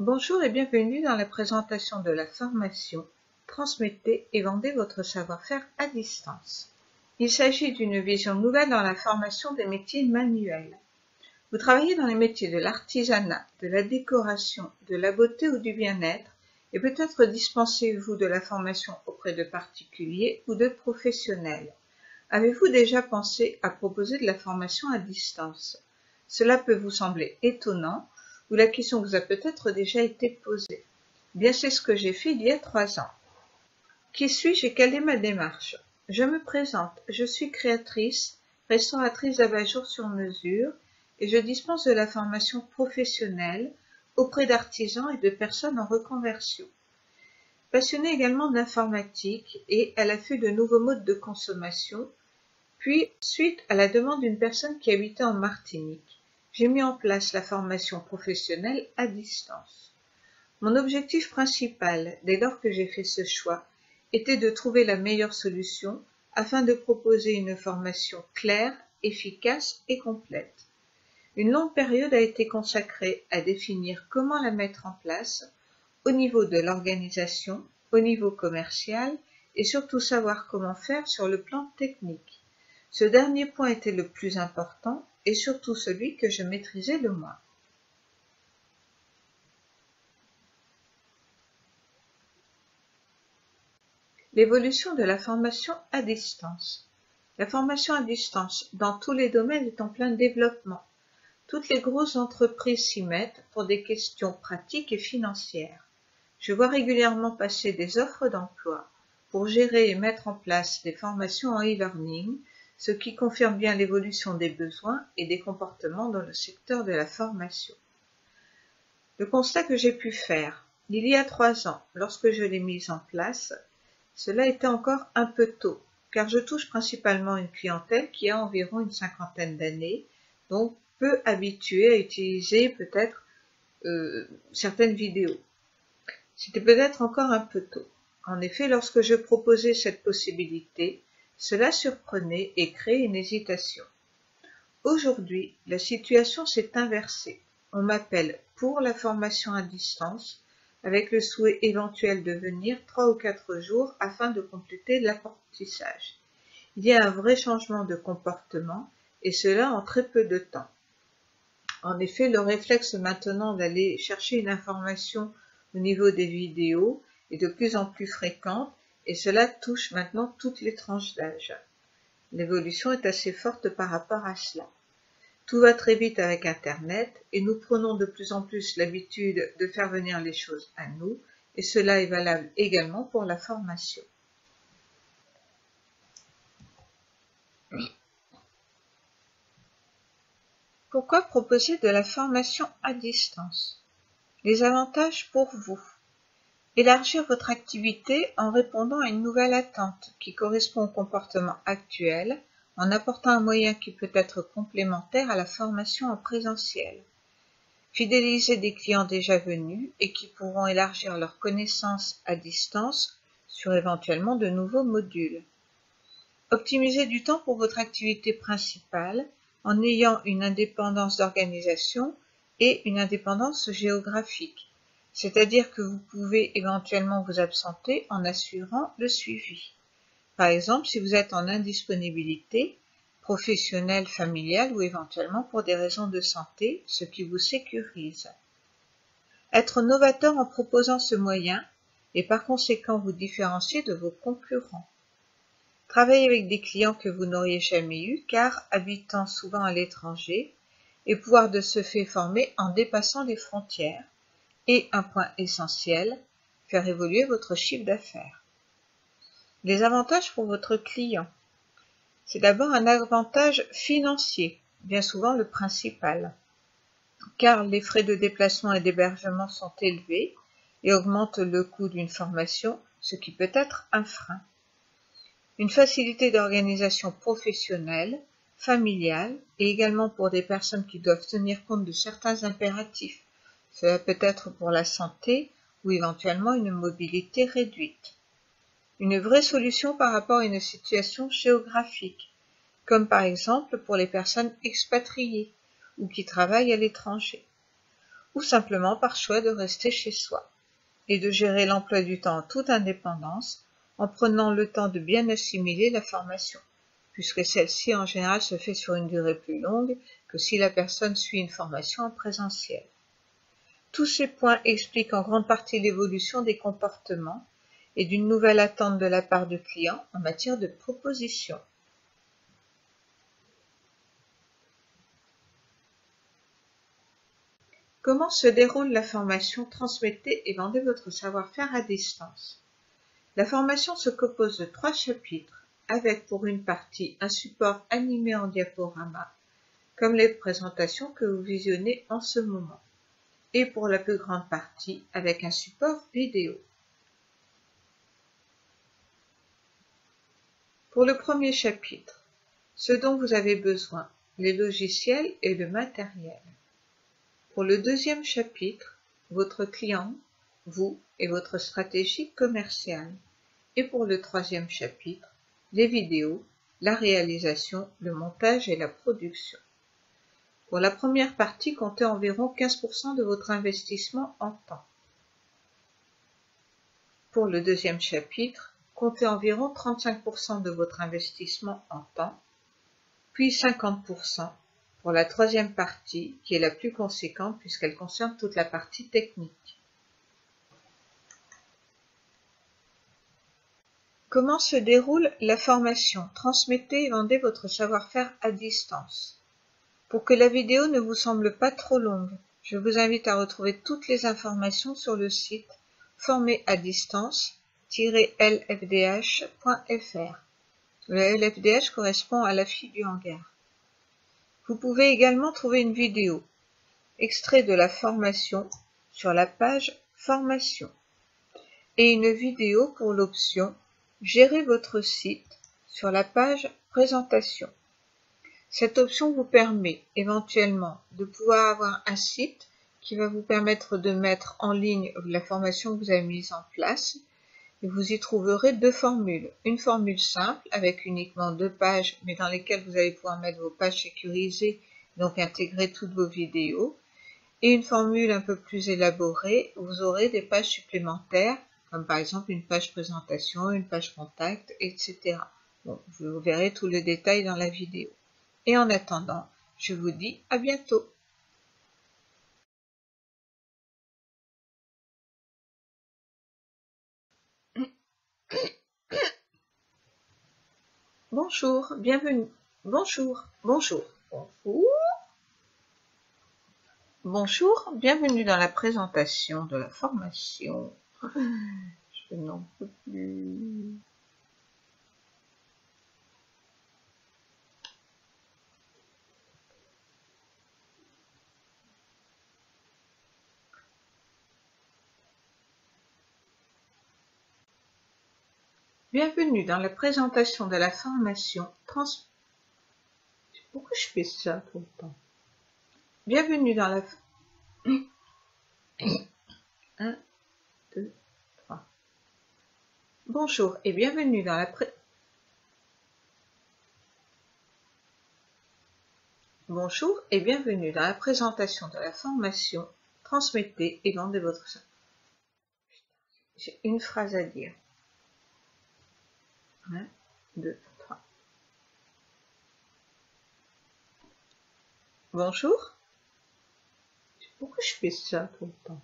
Bonjour et bienvenue dans la présentation de la formation « Transmettez et vendez votre savoir-faire à distance ». Il s'agit d'une vision nouvelle dans la formation des métiers manuels. Vous travaillez dans les métiers de l'artisanat, de la décoration, de la beauté ou du bien-être et peut-être dispensez-vous de la formation auprès de particuliers ou de professionnels. Avez-vous déjà pensé à proposer de la formation à distance? Cela peut vous sembler étonnant ou la question vous a peut-être déjà été posée. Bien, c'est ce que j'ai fait il y a 3 ans. Qui suis-je et quelle est ma démarche? Je me présente, je suis créatrice, restauratrice d'abat-jour sur mesure et je dispense de la formation professionnelle auprès d'artisans et de personnes en reconversion. Passionnée également d'informatique et à l'affût de nouveaux modes de consommation, puis suite à la demande d'une personne qui habitait en Martinique, j'ai mis en place la formation professionnelle à distance. Mon objectif principal, dès lors que j'ai fait ce choix, était de trouver la meilleure solution afin de proposer une formation claire, efficace et complète. Une longue période a été consacrée à définir comment la mettre en place au niveau de l'organisation, au niveau commercial et surtout savoir comment faire sur le plan technique. Ce dernier point était le plus important et surtout celui que je maîtrisais le moins. L'évolution de la formation à distance. La formation à distance dans tous les domaines est en plein développement. Toutes les grosses entreprises s'y mettent pour des questions pratiques et financières. Je vois régulièrement passer des offres d'emploi pour gérer et mettre en place des formations en e-learning, ce qui confirme bien l'évolution des besoins et des comportements dans le secteur de la formation. Le constat que j'ai pu faire, il y a 3 ans, lorsque je l'ai mise en place, cela était encore un peu tôt, car je touche principalement une clientèle qui a environ une 50aine d'années, donc peu habituée à utiliser peut-être certaines vidéos. C'était peut-être encore un peu tôt. En effet, lorsque je proposais cette possibilité, cela surprenait et créait une hésitation. Aujourd'hui, la situation s'est inversée. On m'appelle pour la formation à distance, avec le souhait éventuel de venir 3 ou 4 jours afin de compléter l'apprentissage. Il y a un vrai changement de comportement, et cela en très peu de temps. En effet, le réflexe maintenant d'aller chercher une information au niveau des vidéos est de plus en plus fréquente, et cela touche maintenant toutes les tranches d'âge. L'évolution est assez forte par rapport à cela. Tout va très vite avec Internet et nous prenons de plus en plus l'habitude de faire venir les choses à nous et cela est valable également pour la formation. Pourquoi proposer de la formation à distance? Les avantages pour vous. Élargir votre activité en répondant à une nouvelle attente qui correspond au comportement actuel en apportant un moyen qui peut être complémentaire à la formation en présentiel. Fidéliser des clients déjà venus et qui pourront élargir leurs connaissances à distance sur éventuellement de nouveaux modules. Optimiser du temps pour votre activité principale en ayant une indépendance d'organisation et une indépendance géographique, c'est-à-dire que vous pouvez éventuellement vous absenter en assurant le suivi. Par exemple, si vous êtes en indisponibilité, professionnelle, familiale ou éventuellement pour des raisons de santé, ce qui vous sécurise. Être novateur en proposant ce moyen et par conséquent vous différencier de vos concurrents. Travailler avec des clients que vous n'auriez jamais eus car habitant souvent à l'étranger et pouvoir de ce fait former en dépassant les frontières. Et un point essentiel, faire évoluer votre chiffre d'affaires. Les avantages pour votre client. C'est d'abord un avantage financier, bien souvent le principal, car les frais de déplacement et d'hébergement sont élevés et augmentent le coût d'une formation, ce qui peut être un frein. Une facilité d'organisation professionnelle, familiale et également pour des personnes qui doivent tenir compte de certains impératifs. Cela peut être pour la santé ou éventuellement une mobilité réduite. Une vraie solution par rapport à une situation géographique, comme par exemple pour les personnes expatriées ou qui travaillent à l'étranger. ou simplement par choix de rester chez soi, et de gérer l'emploi du temps en toute indépendance, en prenant le temps de bien assimiler la formation, puisque celle-ci en général se fait sur une durée plus longue que si la personne suit une formation en présentiel. Tous ces points expliquent en grande partie l'évolution des comportements et d'une nouvelle attente de la part de clients en matière de proposition. Comment se déroule la formation? Transmettez et vendez votre savoir-faire à distance. La formation se compose de 3 chapitres, avec pour une partie un support animé en diaporama, comme les présentations que vous visionnez en ce moment, et pour la plus grande partie avec un support vidéo. Pour le premier chapitre, ce dont vous avez besoin, les logiciels et le matériel. Pour le deuxième chapitre, votre client, vous et votre stratégie commerciale. Et pour le troisième chapitre, les vidéos, la réalisation, le montage et la production. Pour la première partie, comptez environ 15% de votre investissement en temps. Pour le deuxième chapitre, comptez environ 35% de votre investissement en temps, puis 50% pour la troisième partie, qui est la plus conséquente puisqu'elle concerne toute la partie technique. Comment se déroule la formation? Transmettez et vendez votre savoir-faire à distance. Pour que la vidéo ne vous semble pas trop longue, je vous invite à retrouver toutes les informations sur le site former-à-distance-lfdh.fr. Le LFDH correspond à la fille du hangar. Vous pouvez également trouver une vidéo, extrait de la formation, sur la page Formation, et une vidéo pour l'option Gérer votre site sur la page Présentation. Cette option vous permet éventuellement de pouvoir avoir un site qui va vous permettre de mettre en ligne la formation que vous avez mise en place. Et vous y trouverez 2 formules. Une formule simple avec uniquement 2 pages, mais dans lesquelles vous allez pouvoir mettre vos pages sécurisées, donc intégrer toutes vos vidéos. Et une formule un peu plus élaborée, où vous aurez des pages supplémentaires, comme par exemple une page présentation, une page contact, etc. Bon, vous verrez tout le détail dans la vidéo. Et en attendant, je vous dis à bientôt. Bonjour, bienvenue. Bonjour, bonjour, bonjour. Bonjour, bienvenue dans la présentation de la formation. Je n'en peux plus. Bienvenue dans la présentation de la formation Pourquoi je fais ça tout le temps? Bienvenue dans la... 1, 2, 3. Bonjour et bienvenue dans la Bonjour et bienvenue dans la présentation de la formation Transmettez et vendez votre... J'ai une phrase à dire. 1, 2, 3. Bonjour. Pourquoi je fais ça tout le temps?